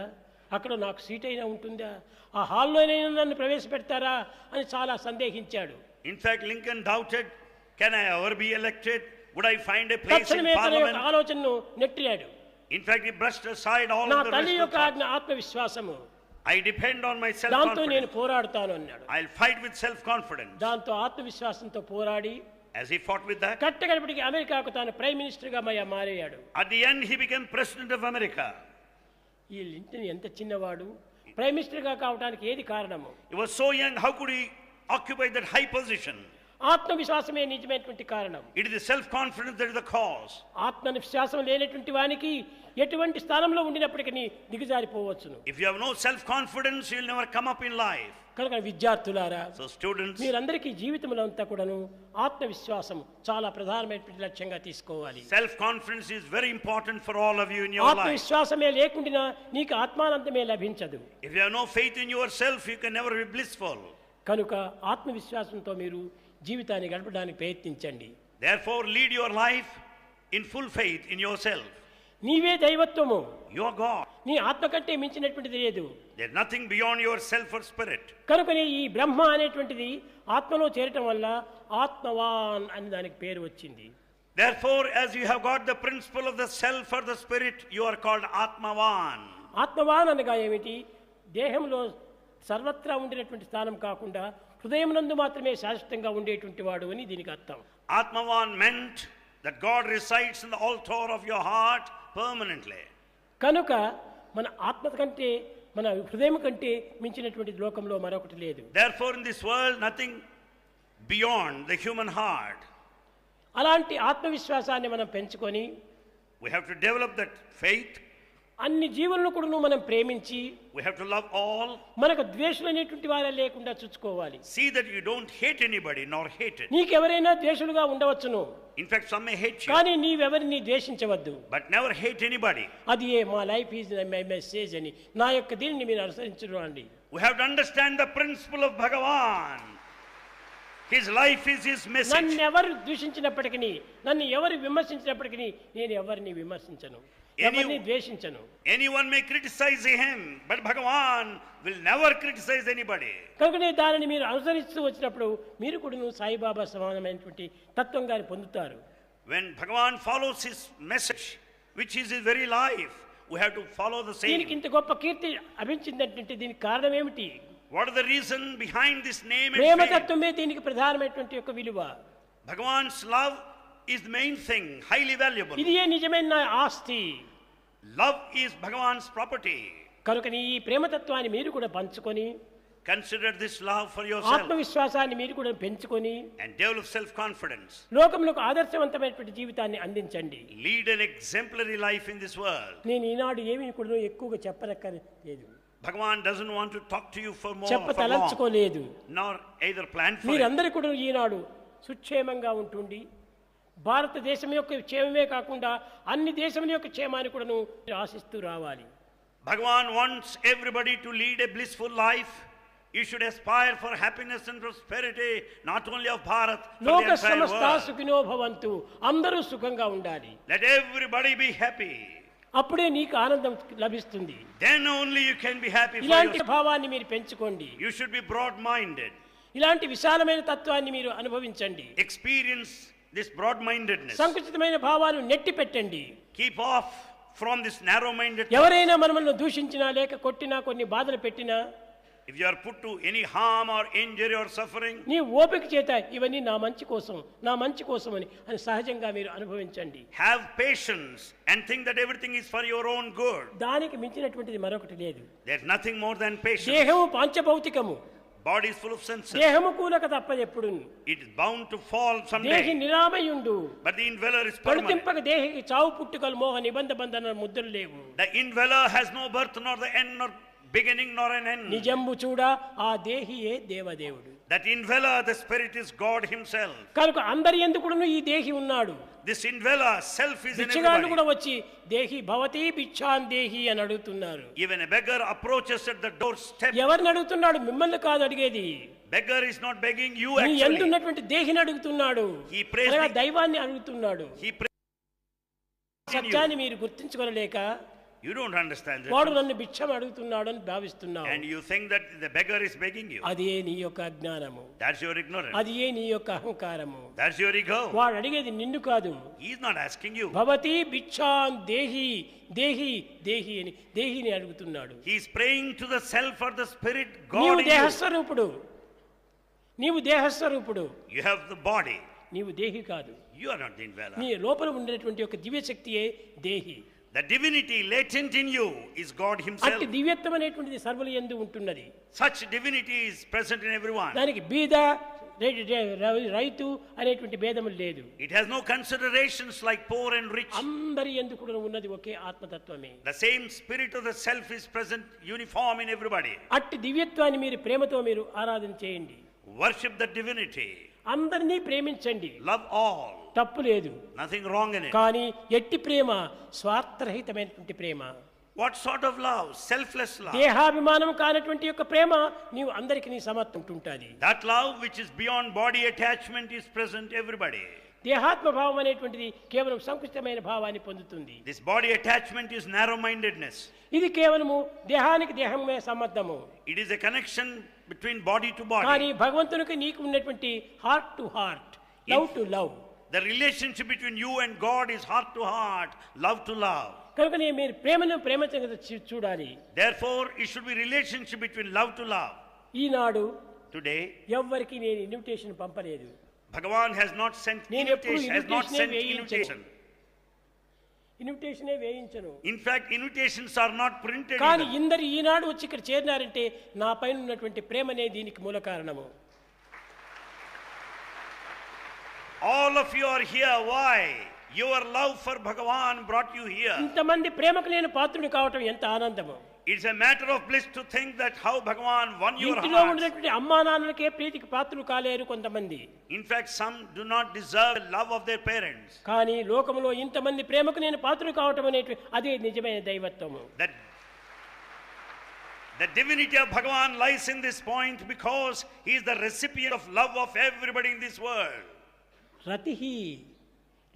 అక్కడ నాకు సీట్ అయినా ఉంటుందా, ఆ హాల్లోనైనా నన్ను ప్రవేశపెడతారా అని చాలా సందేహించాడు. In fact, Lincoln doubted, can I ever be elected? Would I find a place in తక్షణమే తన యొక్క parliament? ఆలోచనను నెట్టాడు. In fact, he brushed aside all నా of the తల్లి rest of యొక్క thoughts. ఆత్మవిశ్వాసము, I depend on my దాంతో నేను self-confidence. పోరాడుతాను అన్నాడు. I'll fight with self-confidence. దాంతో ఆత్మవిశ్వాసంతో పోరాడి As he fought with that, కట్టగడపటికి అమెరికాకు తాను ప్రైమ్ మినిస్టర్గా మారయ్యాడు. at the end he became president of America. ఈ లింటన్ ఎంత చిన్నవాడు, ప్రైమ్ మినిస్టర్గా కావడానికి ఏది కారణము? He was so young, how could he occupy that high position? ఆత్మవిశ్వాసమే నిజమైనటువంటి కారణం. It is the self-confidence that is the cause. ఆత్మవిశ్వాసం లేనటువంటి వానికి ఎటువంటి స్థానంలో ఉండినప్పటికీ దిగజారిపోవచ్చును. If you have no self-confidence, you will never come up in life. కనుక విద్యార్థులారా, So students, మీరందరికీ జీవితంలో అంతా కూడాను ఆత్మవిశ్వాసం చాలా ప్రధానమైనటువంటి లక్ష్యంగా తీసుకోవాలి. self-confidence is very important for all of you in your life. ఆత్మవిశ్వాసమే లేకుండా నీకు ఆత్మానందమే లభించదు. If you have no faith in yourself, you can never be blissful. కనుక ఆత్మవిశ్వాసంతో మీరు జీవితాన్ని గడపడానికి ప్రయత్నించండి. Therefore, lead your life in full faith in yourself. నీవే దైవత్వము. You are God. నీ ఆత్మ కంటే మించినటువంటిది లేదు. There is nothing beyond yourself or spirit. కనుకనే ఈ బ్రహ్మ అనేటువంటిది ఆత్మలో చేరటం వల్ల ఆత్మవాన్ అని దానికి పేరు వచ్చింది. Therefore, as you have got the principle of the self or the spirit, you are called Atmavan. ఆత్మవాన్ అనగా ఏమిటి? దేహంలో సర్వత్రా ఉండినటువంటి స్థానం కాకుండా హృదయం నందు మాత్రమే శాశ్వతంగా ఉండేటువంటి వాడు అని దీనికి అర్థం. Atmavan meant that God resides in the altar of your heart permanently. కనుక మన ఆత్మ కంటే మన హృదయం కంటే మించినటువంటి లోకంలో మరొకటి లేదు. Therefore, in this world, nothing beyond the human heart. అలాంటి ఆత్మవిశ్వాసాన్ని మనం పెంచుకొని We have to develop that faith. అన్ని జీవులను కూడా మనం ప్రేమించి We have to love all. మనకు ద్వేషులు అనేటువంటి వారే లేకుండా చూసుకోవాలి. See that you don't hate anybody nor hate it. నీకెవరైనా ద్వేషులుగా ఉండవచ్చును, In fact, some may hate you, కానీ నీవెవరిని ద్వేషించవద్దు. but never hate anybody. అది ఏ మా లైఫ్ ఈజ్ మై మెసేజ్ అని నా యొక్క దీనిని మీరు అనుసరించండి. We have to understand the principle of Bhagavan. His life is his message. నన్ను ఎవరు దూషించినప్పటికీ, నన్ను ఎవరు విమర్శించినప్పటికీ నేను ఎవరిని విమర్శించను, ఎవరిని ద్వేషించను. Anyone may criticize him, but Bhagavan will never criticize anybody. కనుకనే దానిని మీరు అనుసరిస్తూ వచ్చినప్పుడు మీరు కూడా సాయిబాబా సమానమైనటువంటి తత్వంగాన్ని పొందుతారు. When Bhagavan follows his message, which is his very life, we have to follow the దీనికి same. ఇంత గొప్ప కీర్తి అభించిందంటే దీనికి కారణం ఏమిటి? What is the reason behind this name and fame? ప్రేమతత్వమే దీనికి ప్రధానమైనటువంటి యొక్క విలువ. Bhagavan's love is the main thing, highly valuable. ఇది ఏ నిజమైన ఆస్తి. Love is Bhagavan's property. కనుక ఈ ప్రేమతత్వాన్ని మీరు కూడా పంచుకొని Consider this love for yourself ఆత్మవిశ్వాసాన్ని మీరు కూడా పెంచుకొని and develop self-confidence. లోకంలో ఆదర్శవంతమైనటువంటి జీవితాన్ని అందించండి. Lead an exemplary life in this world. నేను ఈనాడు ఏమీ కూడా ఎక్కువగా చెప్పనక్కర్లేదు, Bhagavan doesn't want to talk to you for more, చెప్ప for long, తలంచుకోలేదు. nor either plan for it. మీరందరూ కూడా ఈనాడు సుక్షేమంగా ఉంటుండి భారతదేశం యొక్క క్షేమమే కాకుండా అన్ని దేశం యొక్క క్షేమాన్ని కూడా ఆశిస్తూ రావాలి. Bhagavan wants everybody to lead a blissful life. You should aspire for happiness and prosperity, not only of Bharat, but లోక the entire సమస్త world. సుఖినో భవంతు, అందరూ సుఖంగా ఉండాలి. Let everybody be happy. అప్పుడే నీకు ఆనందం లభిస్తుంది. Then only you can be happy for ఇలాంటి yourself. భావాన్ని మీరు పెంచుకోండి. You should be broad-minded. ఇలాంటి విశాలమైన తత్వాన్ని మీరు అనుభవించండి. Experience this broad-mindedness. సంకుచితమైన భావాలు నెట్టి పెట్టండి. Keep off from this narrow-minded. ఎవరైనా మనల్ని దూషించినా లేక కొట్టినా కొన్ని బాధలు పెట్టినా If you are put to any harm or injury or suffering, నీ ఓపిక చేత ఇవన్నీ నా మంచి కోసం, నా మంచి కోసం అని సహజంగా మీరు అనుభవించండి. have patience and think that everything is for your own good. దానికి మించినటువంటిది మరొకటి లేదు. There's nothing more than patience. దేహము పంచభౌతికము, Body is full of senses. దేహము కూలక తప్పదు ఎప్పుడు. It is bound to fall దేహి someday. నిరామయుండు, But the indweller is permanent. కడుతింపక దేహికి చావు పుట్టుకలు మోహ నిబంధ బంధన ముద్రలు లేవు. The indweller has no birth nor the end nor beginning nor an end. నిజంబు చూడ ఆ దేహియే దేవదేవుడు. That indweller, the spirit, is God himself. కనుక అందరి ఎందుకును ఈ దేహి ఉన్నాడు. This indweller, self is in బిచ్చగాళ్ళు కూడా everybody. వచ్చి దేహి భవతి బిచ్చాన్ దేహి అని అడుగుతున్నారు. Even a beggar approaches at the doorstep. ఎవరిని అడుగుతున్నాడు? మిమ్మల్ని కాదు అడిగేది. Beggar is not begging you నీ actually. ఎందున్నటువంటి దేహిని అడుగుతున్నాడు. He prays అనగా the- దైవాన్ని అడుగుతున్నాడు. He prays in సత్యాన్ని you. మీరు గుర్తించుకోలేక You don't understand వాడు that. నన్ను భిక్షం అడుగుతున్నాడు అని భావిస్తున్నావు. And you think that the beggar is begging you. అదే నీ యొక్క అజ్ఞానము, That's your ignorance. అది ఏ నీ యొక్క అహంకారము. That's your ego. వాడు అడిగేది నిన్ను కాదు. He is not asking you. భవతి భిక్షాన్ దేహి దేహి దేహి అని దేహిని అడుగుతున్నాడు. He is praying to the self or the spirit, నీవు God in you. దేహస్వరూపుడు, నీవు దేహస్వరూపుడు, You have the body. నీవు దేహి కాదు. You are not the indweller. నీ లోపల ఉండేటువంటి ఒక దివ్యశక్తియే దేహి. The divinity latent in you is God himself. అట్టి దివ్యత్వం అనేటువంటిది సర్వుల యందు ఉంటున్నది. Such divinity is present in everyone. దానికి బీద రైతు అనేటువంటి భేదములు లేదు. It has no considerations like poor and rich. అందరి యందు కూడా ఉన్నది ఒకే ఆత్మతత్వమే. The same spirit of the self is present uniform in everybody. అట్టి దివ్యత్వాన్ని మీరు ప్రేమతో మీరు ఆరాధన చేయండి. Worship the divinity. అందరినీ ప్రేమించండి. Love all. తప్పు లేదు. Nothing wrong in it. కానీ ఎట్టి ప్రేమ స్వార్థరహితమైనటువంటి ప్రేమ. What sort of love? Selfless love. దేహాభిమానం కానటువంటి యొక్క ప్రేమ నీవు అందరికి నీ సమర్తుంటుంటుంది. That love which is beyond body attachment is present everybody. దేహాత్మ భావం అనేటువంటిది కేవలం సంకుచితమైన భావాన్ని పొందుతుంది. This body attachment is narrow-mindedness. ఇది కేవలము దేహానికి దేహమే సంబంధము. It is a connection between body to body. కానీ భగవంతునికి నీకు ఉన్నటువంటి heart to heart, love to love. The relationship between you and God is heart to heart, love to love. కనుక మీరు ప్రేమను ప్రేమతో చూడాలి. Therefore, it should be relationship between love to love. Eenadu Today, ఎవ్వరికి నేను ఇన్విటేషన్ పంపలేదు. Bhagavan has not sent invitation. ఇన్విటేషనే వేయించను. In fact, invitations are not printed. కానీ ఇందరు ఈనాడు వచ్చి ఇక్కడ చేరినారంటే నా పైన ఉన్నటువంటి ప్రేమనే దీనికి మూల కారణము. All of you are here. Why? Your love for Bhagavan brought you here. ఇంతమంది ప్రేమకు నేను పాత్రుని కావటం ఎంత ఆనందము. It's a matter of bliss to think that how Bhagavan won your ఇంటిలో heart. ఉన్నటువంటి అమ్మా నాన్నలకే ప్రీతికి పాత్రులు కాలేరు కొంతమంది. In fact, some do not deserve the love of their parents. కానీ లోకములో ఇంతమంది ప్రేమకు నేను పాత్రులు కావటం అనేటువంటి అదే నిజమైన దైవత్వము. The divinity of Bhagavan lies in this point because he is the recipient of love of everybody in this world. రతిహి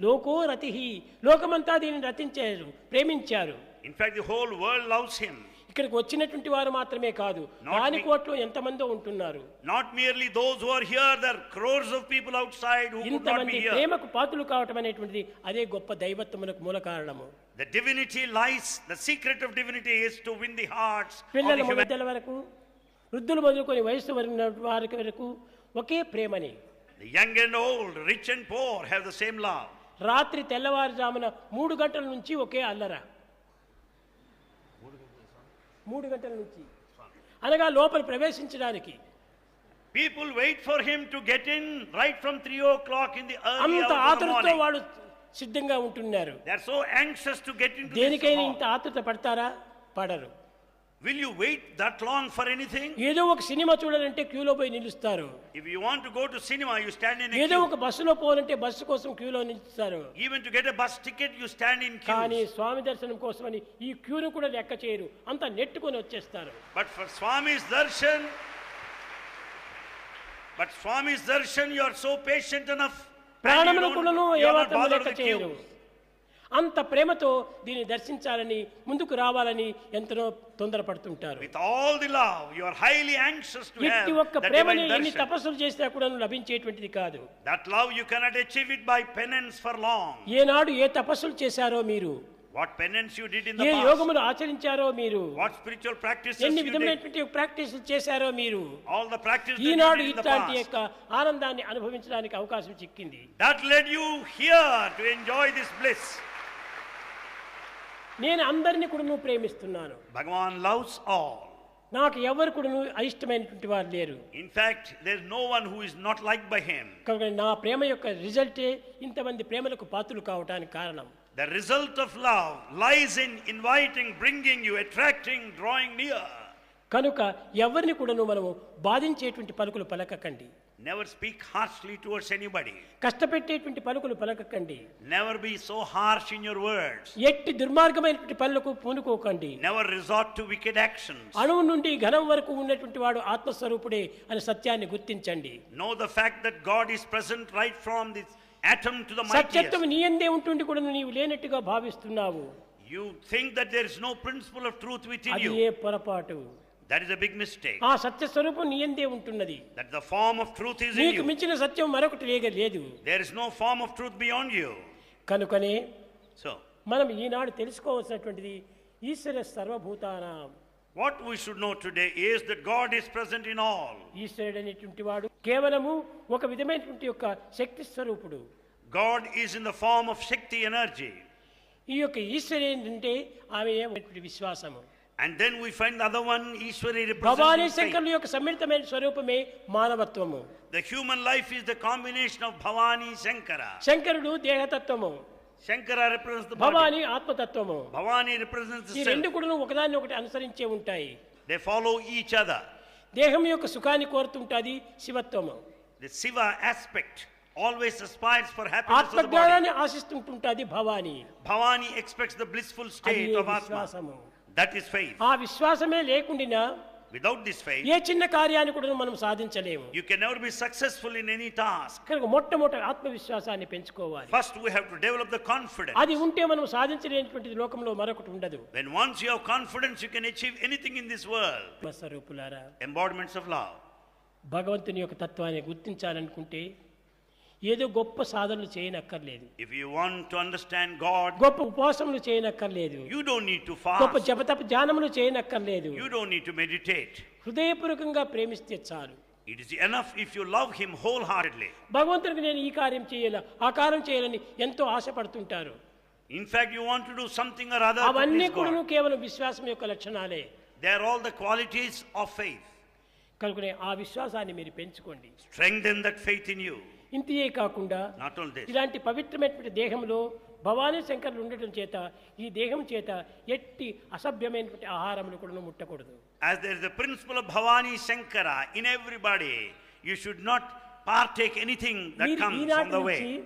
లోకో రతిహి, లోకమంతా దీనిని రతించారు, ప్రేమించారు. In fact, the whole world loves him. ఇక్కడికి వచ్చినటువంటి వారు మాత్రమే కాదు, దాని కోట్లో ఎంతమందో ఉంటున్నారు. Not merely those who are here, there are crores of people outside who could not ఇంతమంది be here. ప్రేమకు పాత్రులు కావటం అనేటువంటిది అదే గొప్ప దైవత్వమునకు మూల కారణము. The divinity lies, the secret of divinity is to win the hearts of పిల్లల the human. మొదల వరకు వృద్ధులు మొదలుకొని వయసు వారి వరకు ఒకే ప్రేమని. The young and old, rich and poor have the same love. రాత్రి తెల్లవారుజామున 3 గంటల నుంచి ఒకే అల్లర. 3 గంటల నుంచి అనగా లోపల ప్రవేశించడానికి. People wait for him to get in right from 3 o'clock in the early అంత hours of the ఆతురతో morning. వాళ్ళు సిద్ధంగా ఉంటున్నారు. They are so anxious to get into this దేనికైనా hall. ఇంత ఆతురత పడతారా? పడరు. Will you wait that long for anything? ఏదో ఒక సినిమా చూడాలంటే క్యూలో పోయి నిలుస్తారు. If you want to go to cinema, you stand in a ఏదో queue. ఒక బస్సులో పోవాలంటే బస్సు కోసం క్యూలో నిలుస్తారు. Even to get a bus ticket, you stand in కానీ queues. స్వామి దర్శనం కోసమని ఈ క్యూను కూడా లెక్క చేయరు, అంత నెట్టుకొని వచ్చేస్తారు. But for Swami's darshan, you are so patient enough. and ప్రాణమును కూడాను you are not ఏమాత్రం bothered లెక్క with the చేయరు. queues. అంత ప్రేమతో దీన్ని దర్శించాలని ముందుకు రావాలని ఎంతో తొందరపడుతుంటారు. With all the love, you are highly anxious to have ఎట్టి ఒక్క that ప్రేమని divine ఎన్ని darshan. తపస్సులు చేసినా కూడా లభించేటువంటిది కాదు. That love you cannot achieve it by penance for long. ఏనాడు ఏ తపస్సులు చేశారో మీరు, What penance you did in A the past, యోగములు ఆచరించారో మీరు, what spiritual practices ఎన్ని you did, విధమైనటువంటి ప్రాక్టీసులు చేశారో మీరు, all the practice that you Eenadu did in the ఇట్లాంటి past, యొక్క ఆనందాన్ని అనుభవించడానికి అవకాశం చిక్కింది. that led you here to enjoy this bliss. నేను అందరినీ కూడా ప్రేమిస్తున్నాను. Bhagavan loves all. నాకు ఎవరు కూడా అయిష్టమైనటువంటి వారు లేరు. In fact, there is no one who is not liked by him. కనుక నా ప్రేమ యొక్క రిజల్టే ఇంతమంది ప్రేమలకు పాత్రలు కావడానికి కారణం. The result of love lies in inviting, bringing you, attracting, drawing near. కనుక ఎవరిని కూడా మనము బాధించేటువంటి పలుకులు పలకకండి. Never speak harshly towards anybody. కష్టపెట్టేటువంటి పలుకులు పలకకండి. Never be so harsh in your words. ఎట్టి దుర్మార్గమైనటువంటి పనులకు పూనుకోకండి. Never resort to wicked actions. అణువు నుండి ఘనం వరకు ఉన్నటువంటి వాడు ఆత్మస్వరూపుడే అనే సత్యాన్ని గుర్తించండి. Know the fact that God is present right from this atom to the mightiest. సత్యత్వం నీ యందే ఉంటుండి కూడా నీవు లేనట్టుగా భావిస్తున్నావు. You think that there is no principle of truth within అది you. ఏ పొరపాటు. That is a big mistake. ఆ సత్య స్వరూపం నీ యందే ఉంటున్నది. That the form of truth is in నీకు you. మించిన సత్యం మరొకటి లేదు. There is no form of truth beyond you. కనుకనే So, మనం ఈనాడు తెలుసుకోవాల్సినటువంటిది ఈశ్వర సర్వభూతానాం. what we should know today is that God is present in all. ఈశ్వరుడు అనేటువంటి వాడు కేవలము ఒక విధమైనటువంటి యొక్క శక్తి స్వరూపుడు. God is in the form of Shakti energy. ఈ యొక్క ఈశ్వరి ఏంటంటే ఆమె విశ్వాసము. And then we find the other one, Ishwari, Bhavani represents faith. శంకరుల యొక్క సమ్మిళితమైన స్వరూపమే మానవత్వము. The human life is the combination of Bhavani Shankara. శంకరుడు దేహతత్వము, Shankara represents the body. Bhavani ఆత్మతత్వము. Bhavani represents ఈ the రెండు self. కూడా ఒకదాన్ని ఒకటి అనుసరించే ఉంటాయి. They follow each other. దేహం యొక్క సుఖాన్ని కోరుతుంటుంది శివత్వము. The Shiva aspect always aspires for happiness of the body. ఆత్మజ్ఞానాన్ని ఆశిస్తుంటుంటుంది Bhavani. Bhavani expects the blissful అది state of Atma. విశ్వాసము. That is faith. ఆ విశ్వాసమే లేకుండా Without this faith, ఏ చిన్న కార్యాన్ని కూడా మనం సాధించలేము. you can never be successful in any task. కనుక మొట్టమొదటి ఆత్మవిశ్వాసాన్ని పెంచుకోవాలి. First, we have to develop the confidence. అది ఉంటే మనం సాధించలేనటువంటి లోకంలో మరొకటి ఉండదు. When once you have confidence, you can achieve anything in this world. స్వరూపులారా, Embodiments of love. భగవంతుని యొక్క తత్వాన్ని గుర్తించాలనుకుంటే ఏదో గొప్ప సాధనలు చేయనక్కర్లేదు, If you want to understand God, గొప్ప ఉపవాసములు చేయనక్కర్లేదు, you don't need to గొప్ప fast. జపతప ధ్యానములు చేయనక్కర్లేదు. You don't need to meditate. హృదయపూర్వకంగా ప్రేమిస్తే చాలు. It is enough if you love Him wholeheartedly. భగవంతునికి నేను ఈ కార్యం చేయాలి, ఆ కార్యం చేయాలని ఎంతో ఆశపడుతుంటారు. In fact, you want to do something or other to అవన్నీ please కూడా God. కేవలం విశ్వాసం యొక్క లక్షణాలే. They are all the qualities of faith. కనుకనే ఆ విశ్వాసాన్ని మీరు పెంచుకోండి. Strengthen that faith in you. ఇంతే కాకుండా Not only this. ఇలాంటి పవిత్రమైనటువంటి దేహంలో భవానీ శంకరులు ఉండటం చేత ఈ దేహం చేత ఎట్టి అసభ్యమైనటువంటి ఆహారములు కూడా ముట్టకూడదు. As there is the principle of Bhavani Shankara in everybody, you should not partake anything that మీరు comes ఈనాటి on the నుంచి way.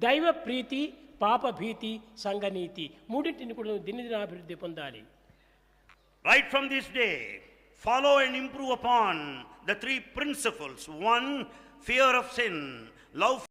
దైవ ప్రీతి, పాప భీతి, సంఘనీతి మూడింటిని కూడా దినదినాభివృద్ధి పొందాలి. Right from this day, follow and improve upon the three principles. One, fear of sin. Love